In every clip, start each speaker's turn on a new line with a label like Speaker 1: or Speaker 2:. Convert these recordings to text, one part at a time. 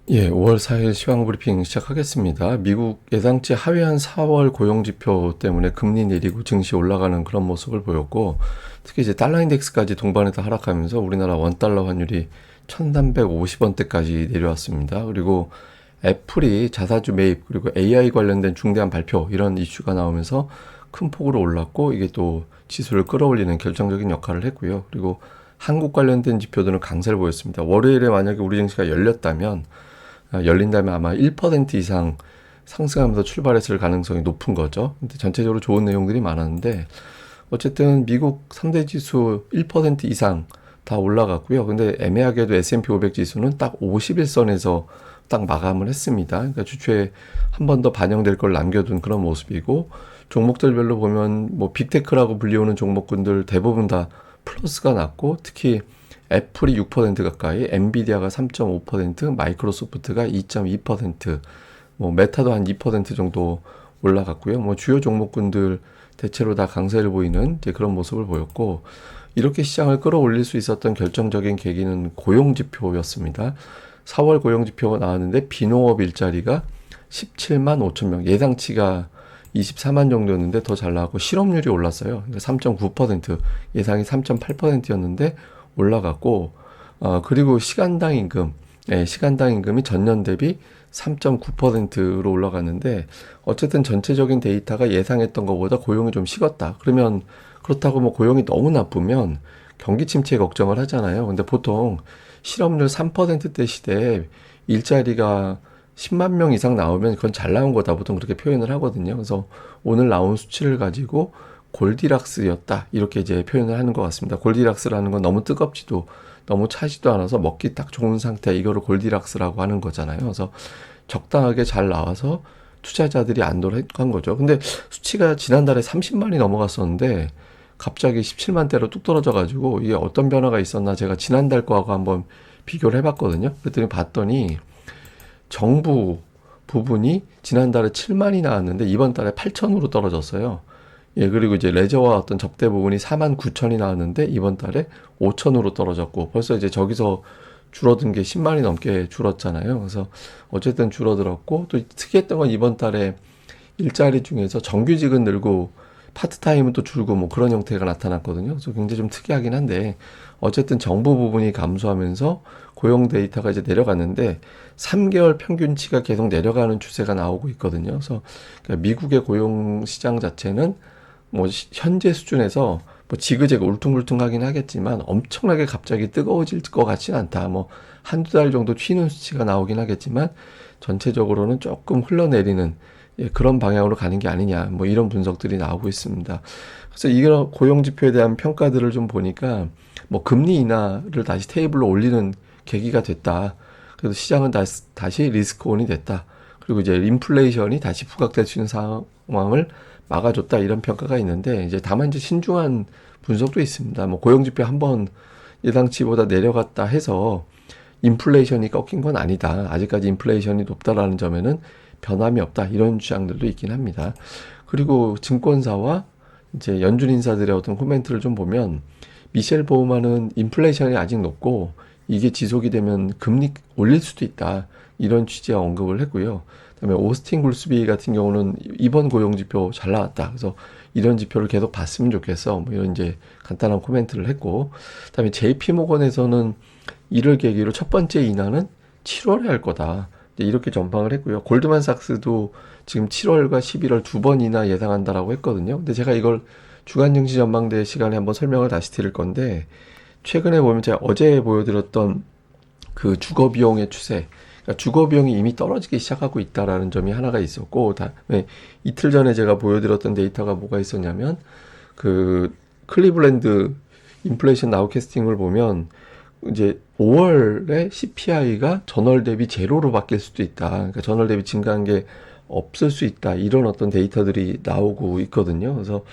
Speaker 1: 예, 5월 4일 시황 브리핑 시작하겠습니다. 미국 예상치 하회한 4월 고용 지표 때문에 금리 내리고 증시 올라가는 그런 모습을 보였고, 특히 이제 달러 인덱스까지 동반해서 하락하면서 우리나라 원달러 환율이 1350원대까지 내려왔습니다. 그리고 애플이 자사주 매입 그리고 AI 관련된 중대한 발표 이런 이슈가 나오면서 큰 폭으로 올랐고, 이게 또 지수를 끌어올리는 결정적인 역할을 했고요. 그리고 한국 관련된 지표들은 강세를 보였습니다. 월요일에 만약에 우리 증시가 열린다면 아마 1% 이상 상승하면서 출발했을 가능성이 높은 거죠. 근데 전체적으로 좋은 내용들이 많았는데, 어쨌든 미국 3대 지수 1% 이상 다 올라갔고요. 근데 애매하게도 S&P 500 지수는 딱 51선에서 딱 마감을 했습니다. 그러니까 주초에 한 번 더 반영될 걸 남겨둔 그런 모습이고, 종목들별로 보면 뭐 빅테크라고 불리우는 종목군들 대부분 다 플러스가 났고, 특히 애플이 6% 가까이, 엔비디아가 3.5%, 마이크로소프트가 2.2%, 뭐 메타도 한 2% 정도 올라갔고요. 뭐 주요 종목군들 대체로 다 강세를 보이는 이제 그런 모습을 보였고, 이렇게 시장을 끌어올릴 수 있었던 결정적인 계기는 고용 지표였습니다. 4월 고용 지표가 나왔는데 비농업 일자리가 17만 5천 명, 예상치가 24만 정도였는데 더 잘 나왔고, 실업률이 올랐어요. 그러니까 3.9%, 예상이 3.8%였는데 올라갔고, 그리고 시간당 임금, 시간당 임금이 전년 대비 3.9%로 올라갔는데, 어쨌든 전체적인 데이터가 예상했던 것보다 고용이 좀 식었다. 그러면 그렇다고 뭐 고용이 너무 나쁘면 경기 침체 걱정을 하잖아요. 근데 보통 실업률 3%대 시대에 일자리가 10만 명 이상 나오면 그건 잘 나온 거다. 보통 그렇게 표현을 하거든요. 그래서 오늘 나온 수치를 가지고 골디락스였다, 이렇게 이제 표현을 하는 것 같습니다. 골디락스라는 건 너무 뜨겁지도 너무 차지도 않아서 먹기 딱 좋은 상태, 이거를 골디락스라고 하는 거잖아요. 그래서 적당하게 잘 나와서 투자자들이 안도를 한 거죠. 근데 수치가 지난달에 30만이 넘어갔었는데 갑자기 17만 대로 뚝 떨어져가지고, 이게 어떤 변화가 있었나 제가 지난달 거하고 한번 비교를 해봤거든요. 그랬더니 봤더니 정부 부분이 지난달에 7만이 나왔는데 이번 달에 8천으로 떨어졌어요. 예, 그리고 이제 레저와 어떤 접대 부분이 4만 9천이 나왔는데 이번 달에 5천으로 떨어졌고, 벌써 이제 저기서 줄어든 게 10만이 넘게 줄었잖아요. 그래서 어쨌든 줄어들었고, 또 특이했던 건 이번 달에 일자리 중에서 정규직은 늘고 파트타임은 또 줄고 뭐 그런 형태가 나타났거든요. 그래서 굉장히 좀 특이하긴 한데, 어쨌든 정부 부분이 감소하면서 고용 데이터가 이제 내려갔는데 3개월 평균치가 계속 내려가는 추세가 나오고 있거든요. 그래서 그러니까 미국의 고용 시장 자체는 뭐 현재 수준에서 뭐 지그재그 울퉁불퉁하긴 하겠지만 엄청나게 갑자기 뜨거워질 것 같지는 않다. 뭐 한두 달 정도 튀는 수치가 나오긴 하겠지만 전체적으로는 조금 흘러내리는, 예, 그런 방향으로 가는 게 아니냐, 뭐 이런 분석들이 나오고 있습니다. 그래서 이런 고용 지표에 대한 평가들을 좀 보니까 뭐 금리 인하를 다시 테이블로 올리는 계기가 됐다. 그래서 시장은 다시 리스크온이 됐다. 그리고 이제 인플레이션이 다시 부각될 수 있는 상황을 막아줬다, 이런 평가가 있는데, 이제 다만 이제 신중한 분석도 있습니다. 뭐 고용 지표 한번 예상치보다 내려갔다 해서 인플레이션이 꺾인 건 아니다. 아직까지 인플레이션이 높다라는 점에는 변함이 없다. 이런 주장들도 있긴 합니다. 그리고 증권사와 이제 연준 인사들의 어떤 코멘트를 좀 보면, 미셸 보우만은 인플레이션이 아직 높고 이게 지속이 되면 금리 올릴 수도 있다, 이런 취지의 언급을 했고요. 그다음에 오스틴 굴스비 같은 경우는 이번 고용 지표 잘 나왔다, 그래서 이런 지표를 계속 봤으면 좋겠어, 뭐 이런 이제 간단한 코멘트를 했고, 그다음에 JP 모건에서는 이를 계기로 첫 번째 인하는 7월에 할 거다, 이렇게 전망을 했고요. 골드만삭스도 지금 7월과 11월 두 번 인하 예상한다라고 했거든요. 근데 제가 이걸 주간 증시 전망대 시간에 한번 설명을 다시 드릴 건데, 최근에 보면 제가 어제 보여드렸던 그 주거 비용의 추세, 그러니까 주거 비용이 이미 떨어지기 시작하고 있다라는 점이 하나가 있었고, 다음에 이틀 전에 제가 보여드렸던 데이터가 뭐가 있었냐면, 그 클리블랜드 인플레이션 나우캐스팅을 보면 이제 5월에 CPI가 전월 대비 제로로 바뀔 수도 있다. 그러니까 전월 대비 증가한 게 없을 수 있다, 이런 어떤 데이터들이 나오고 있거든요. 그래서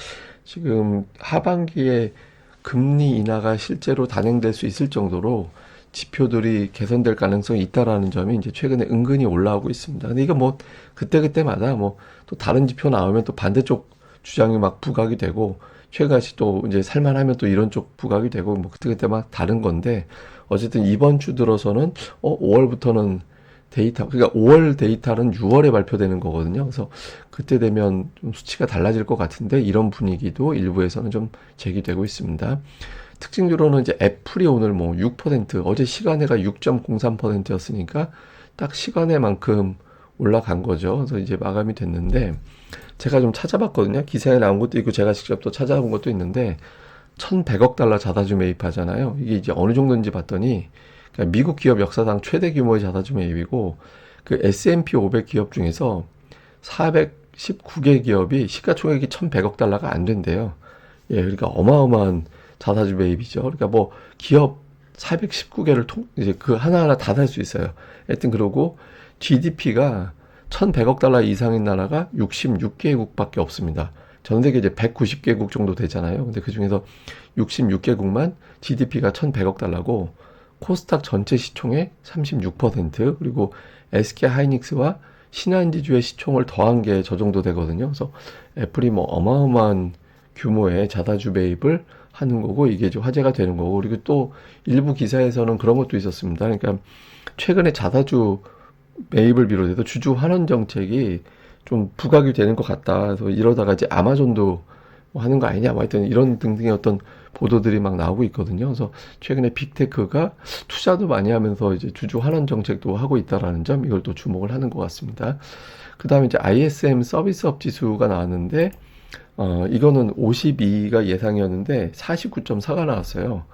Speaker 1: 지금 하반기에 금리 인하가 실제로 단행될 수 있을 정도로 지표들이 개선될 가능성이 있다라는 점이 이제 최근에 은근히 올라오고 있습니다. 근데 이거 뭐 그때그때마다 뭐 또 다른 지표 나오면 또 반대쪽 주장이 막 부각이 되고, 최근같이 또 이제 살만하면 또 이런 쪽 부각이 되고, 뭐 그때그때 막 다른 건데, 어쨌든 이번 주 들어서는 5월부터는 데이터, 그러니까 5월 데이터는 6월에 발표되는 거거든요. 그래서 그때 되면 좀 수치가 달라질 것 같은데 이런 분위기도 일부에서는 좀 제기되고 있습니다. 특징적으로는 이제 애플이 오늘 뭐 6%, 어제 시간에가 6.03%였으니까 딱 시간에만큼 올라간 거죠. 그래서 이제 마감이 됐는데 제가 좀 찾아봤거든요. 기사에 나온 것도 있고 제가 직접 또 찾아본 것도 있는데 1,100억 달러 자사주 매입하잖아요. 이게 이제 어느 정도인지 봤더니 그러니까 미국 기업 역사상 최대 규모의 자사주 매입이고 그 S&P 500 기업 중에서 419개 기업이 시가총액이 1,100억 달러가 안 된대요. 예, 그러니까 어마어마한 자사주 매입이죠. 그러니까 뭐 기업 419개를 이제 그 하나하나 다 살 수 있어요. 하여튼 그러고 GDP가 1,100억 달러 이상인 나라가 66개국밖에 없습니다. 전 세계 이제 190개국 정도 되잖아요. 근데 그 중에서 66개국만 GDP가 1,100억 달러고 코스닥 전체 시총의 36%, 그리고 SK 하이닉스와 신한지주의 시총을 더한 게 저 정도 되거든요. 그래서 애플이 뭐 어마어마한 규모의 자사주 매입을 하는 거고 이게 좀 화제가 되는 거고, 그리고 또 일부 기사에서는 그런 것도 있었습니다. 그러니까 최근에 자사주 매입을 비롯해서 주주 환원 정책이 좀 부각이 되는 것 같다. 그래서 이러다가 이제 아마존도 뭐 하는 거 아니냐, 뭐 하여튼 이런 등등의 어떤 보도들이 막 나오고 있거든요. 그래서 최근에 빅테크가 투자도 많이 하면서 이제 주주 환원 정책도 하고 있다라는 점, 이걸 또 주목을 하는 것 같습니다. 그 다음에 이제 ISM 서비스업 지수가 나왔는데, 이거는 52가 예상이었는데 49.4가 나왔어요.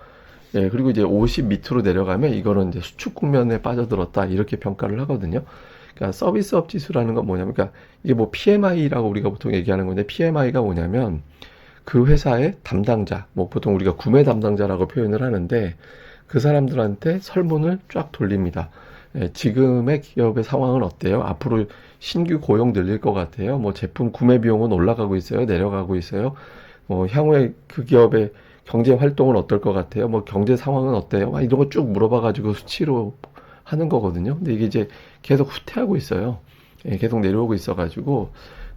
Speaker 1: 예, 그리고 이제 50 밑으로 내려가면 이거는 이제 수축 국면에 빠져들었다, 이렇게 평가를 하거든요. 그러니까 서비스업 지수라는 건 뭐냐면, 그러니까 이게 뭐 PMI라고 우리가 보통 얘기하는 건데, PMI가 뭐냐면 그 회사의 담당자, 뭐 보통 우리가 구매 담당자라고 표현을 하는데 그 사람들한테 설문을 쫙 돌립니다. 예, 지금의 기업의 상황은 어때요? 앞으로 신규 고용 늘릴 것 같아요? 뭐 제품 구매 비용은 올라가고 있어요? 내려가고 있어요? 향후에 그 기업의 경제 활동은 어떨 것 같아요? 뭐 경제 상황은 어때요? 막 이런 거 쭉 물어봐가지고 수치로 하는 거거든요. 근데 이게 이제 계속 후퇴하고 있어요. 예, 계속 내려오고 있어가지고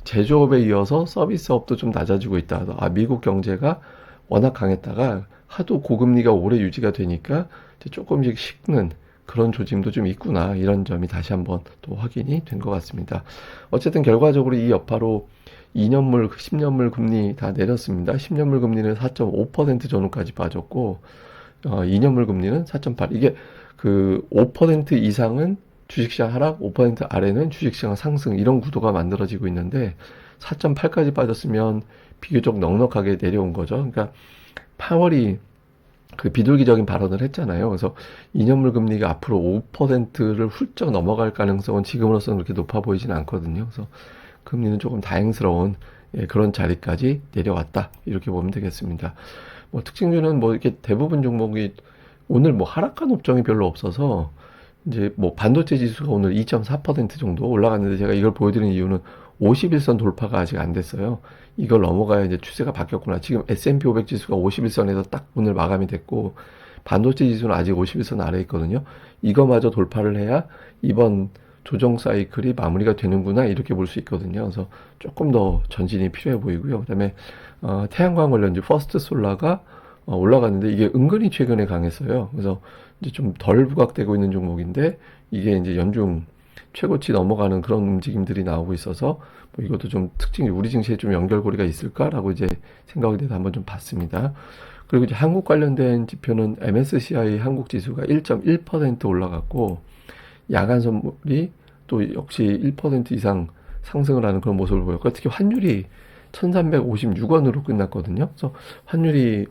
Speaker 1: 제조업에 이어서 서비스업도 좀 낮아지고 있다. 미국 경제가 워낙 강했다가 하도 고금리가 오래 유지가 되니까 이제 조금씩 식는 그런 조짐도 좀 있구나, 이런 점이 다시 한번 또 확인이 된 것 같습니다. 어쨌든 결과적으로 이 여파로 2년물, 10년물 금리 다 내렸습니다. 10년물 금리는 4.5% 전후까지 빠졌고 2년물 금리는 4.8. 이게 그 5% 이상은 주식시장 하락, 5% 아래는 주식시장 상승, 이런 구도가 만들어지고 있는데 4.8까지 빠졌으면 비교적 넉넉하게 내려온 거죠. 그러니까 파월이 그 비둘기적인 발언을 했잖아요. 그래서 2년물 금리가 앞으로 5%를 훌쩍 넘어갈 가능성은 지금으로서는 그렇게 높아 보이진 않거든요. 그래서 금리는 조금 다행스러운, 예, 그런 자리까지 내려왔다, 이렇게 보면 되겠습니다. 뭐 특징주는 뭐 이렇게 대부분 종목이 오늘 뭐 하락한 업종이 별로 없어서 이제 뭐 반도체 지수가 오늘 2.4% 정도 올라갔는데, 제가 이걸 보여드리는 이유는 51선 돌파가 아직 안 됐어요. 이걸 넘어가야 이제 추세가 바뀌었구나. 지금 S&P 500 지수가 51선에서 딱 오늘 마감이 됐고 반도체 지수는 아직 51선 아래에 있거든요. 이거마저 돌파를 해야 이번 조정 사이클이 마무리가 되는구나, 이렇게 볼 수 있거든요. 그래서 조금 더 전진이 필요해 보이고요. 그다음에 태양광 관련주 퍼스트 솔라가 올라갔는데 이게 은근히 최근에 강했어요. 그래서 이제 좀 덜 부각되고 있는 종목인데 이게 이제 연중 최고치 넘어가는 그런 움직임들이 나오고 있어서 뭐 이것도 좀 특징이 우리 증시에 좀 연결고리가 있을까라고 이제 생각이 돼서 한번 좀 봤습니다. 그리고 이제 한국 관련된 지표는 MSCI 한국 지수가 1.1% 올라갔고 야간 선물이 또 역시 1% 이상 상승을 하는 그런 모습을 보였고, 특히 환율이 1356원으로 끝났거든요. 그래서 환율이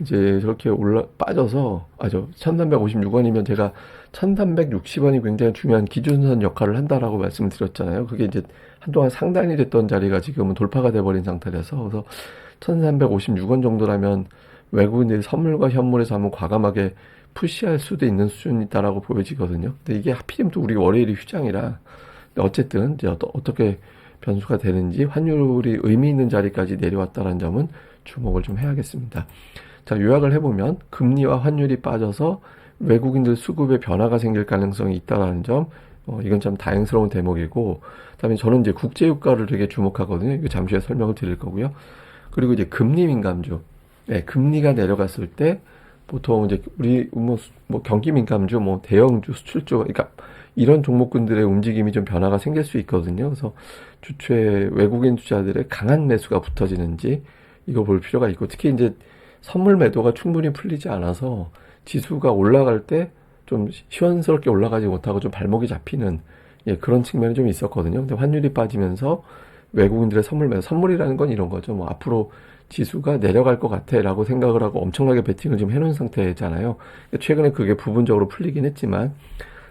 Speaker 1: 이제 저렇게 빠져서, 1356원이면 제가 1360원이 굉장히 중요한 기준선 역할을 한다라고 말씀을 드렸잖아요. 그게 이제 한동안 상단이 됐던 자리가 지금은 돌파가 돼버린 상태라서, 그래서 1356원 정도라면 외국인들이 선물과 현물에서 한번 과감하게 푸시할 수도 있는 수준이다라고 보여지거든요. 근데 이게 하필이면 또 우리 월요일이 휴장이라, 어쨌든 이제 어떻게 변수가 되는지 환율이 의미 있는 자리까지 내려왔다는 점은 주목을 좀 해야겠습니다. 자, 요약을 해보면 금리와 환율이 빠져서 외국인들 수급에 변화가 생길 가능성이 있다는 점, 이건 참 다행스러운 대목이고, 그다음에 저는 이제 국제유가를 되게 주목하거든요. 이거 잠시 후에 설명을 드릴 거고요. 그리고 이제 금리 민감주, 네, 금리가 내려갔을 때 보통 이제 우리 뭐 경기 민감주, 뭐 대형주, 수출주, 그러니까 이런 종목군들의 움직임이 좀 변화가 생길 수 있거든요. 그래서 주초에 외국인 투자들의 강한 매수가 붙어지는지 이거 볼 필요가 있고, 특히 이제 선물 매도가 충분히 풀리지 않아서 지수가 올라갈 때 좀 시원스럽게 올라가지 못하고 좀 발목이 잡히는, 예, 그런 측면이 좀 있었거든요. 근데 환율이 빠지면서 외국인들의 선물 매도, 선물이라는 건 이런 거죠. 뭐 앞으로 지수가 내려갈 것 같아 라고 생각을 하고 엄청나게 베팅을 지금 해놓은 상태잖아요. 최근에 그게 부분적으로 풀리긴 했지만,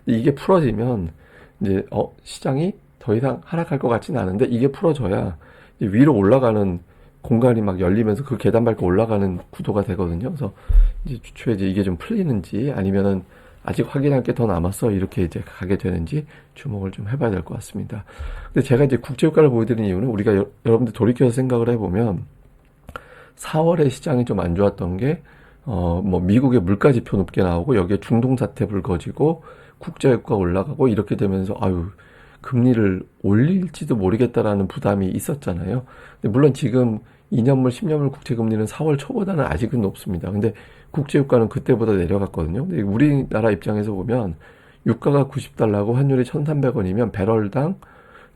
Speaker 1: 이게 풀어지면 이제 시장이 더 이상 하락할 것 같지는 않은데, 이게 풀어져야 이제 위로 올라가는 공간이 막 열리면서 그 계단 밟고 올라가는 구도가 되거든요. 그래서 이제 주초에 이제 이게 좀 풀리는지, 아니면은 아직 확인할 게 더 남았어 이렇게 이제 가게 되는지 주목을 좀 해봐야 될 것 같습니다. 근데 제가 이제 국제유가를 보여드리는 이유는, 우리가 여러분들 돌이켜서 생각을 해보면 4월에 시장이 좀 안 좋았던 게, 뭐 미국의 물가 지표 높게 나오고 여기에 중동 사태 불거지고 국제유가 올라가고 이렇게 되면서 금리를 올릴지도 모르겠다라는 부담이 있었잖아요. 근데 물론 지금 2년물, 10년물 국채금리는 4월 초보다는 아직은 높습니다. 근데 국제유가는 그때보다 내려갔거든요. 근데 우리나라 입장에서 보면 유가가 90달러고 환율이 1,300원이면 배럴당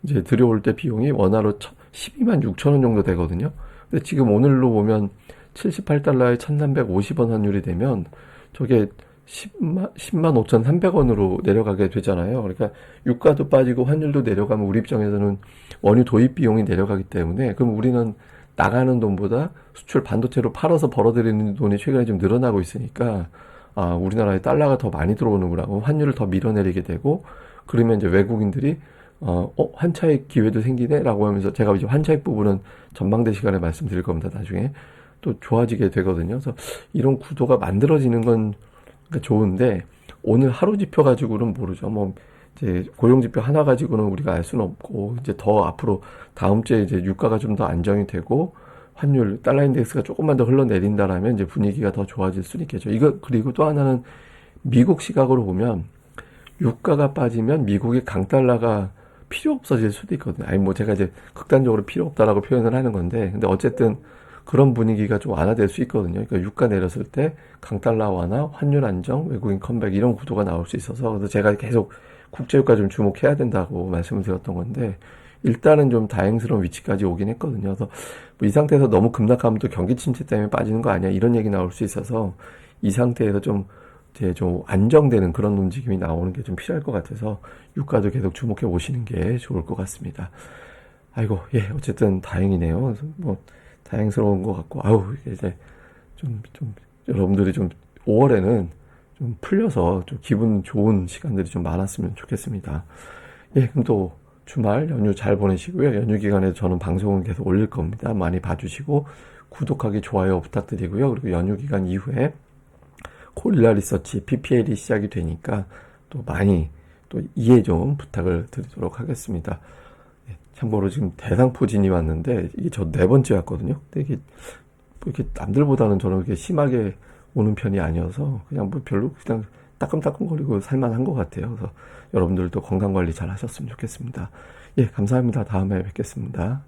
Speaker 1: 이제 들여올 때 비용이 원화로 12만 6천 원 정도 되거든요. 근데 지금 오늘로 보면 78달러에 1,350원 환율이 되면 저게 10만 5,300원으로 내려가게 되잖아요. 그러니까 유가도 빠지고 환율도 내려가면 우리 입장에서는 원유 도입 비용이 내려가기 때문에, 그럼 우리는 나가는 돈보다 수출 반도체로 팔아서 벌어들이는 돈이 최근에 좀 늘어나고 있으니까, 우리나라에 달러가 더 많이 들어오는구나. 환율을 더 밀어내리게 되고, 그러면 이제 외국인들이 환차익 기회도 생기네? 라고 하면서, 제가 이제 환차익 부분은 전망대 시간에 말씀드릴 겁니다. 나중에 또 좋아지게 되거든요. 그래서 이런 구도가 만들어지는 건 좋은데, 오늘 하루 지표 가지고는 모르죠. 뭐 이제 고용 지표 하나 가지고는 우리가 알 수는 없고, 이제 더 앞으로 다음 주에 이제 유가가 좀 더 안정이 되고 환율 달러 인덱스가 조금만 더 흘러내린다라면 이제 분위기가 더 좋아질 수는 있겠죠. 이거, 그리고 또 하나는 미국 시각으로 보면 유가가 빠지면 미국의 강달러가 필요 없어질 수도 있거든요. 아니 뭐 제가 이제 극단적으로 필요 없다라고 표현을 하는 건데, 근데 어쨌든 그런 분위기가 좀 완화될 수 있거든요. 그러니까 유가 내렸을 때 강달러 완화, 환율 안정, 외국인 컴백, 이런 구도가 나올 수 있어서, 그래서 제가 계속 국제유가 좀 주목해야 된다고 말씀을 드렸던 건데, 일단은 좀 다행스러운 위치까지 오긴 했거든요. 그래서 뭐이 상태에서 너무 급락하면 또 경기 침체 때문에 빠지는 거 아니야, 이런 얘기 나올 수 있어서 이 상태에서 좀 이제 좀 안정되는 그런 움직임이 나오는 게 좀 필요할 것 같아서 유가도 계속 주목해 보시는 게 좋을 것 같습니다. 아이고, 예, 어쨌든 다행이네요. 그래서 뭐 다행스러운 것 같고, 이제 좀 여러분들이 좀 5월에는 좀 풀려서 좀 기분 좋은 시간들이 좀 많았으면 좋겠습니다. 예, 그럼 또 주말 연휴 잘 보내시고요. 연휴 기간에 저는 방송은 계속 올릴 겁니다. 많이 봐주시고 구독하기, 좋아요 부탁드리고요. 그리고 연휴 기간 이후에 고릴라 리서치 PPL이 시작이 되니까 또 많이 또 이해 좀 부탁을 드리도록 하겠습니다. 참고로 지금 대상포진이 왔는데 이게 저 4번째였거든요. 근데 이게 뭐 이렇게 남들보다는 저는 이렇게 심하게 오는 편이 아니어서 그냥 뭐 별로 그냥 따끔따끔거리고 살만한 것 같아요. 그래서 여러분들도 건강관리 잘 하셨으면 좋겠습니다. 예, 감사합니다. 다음에 뵙겠습니다.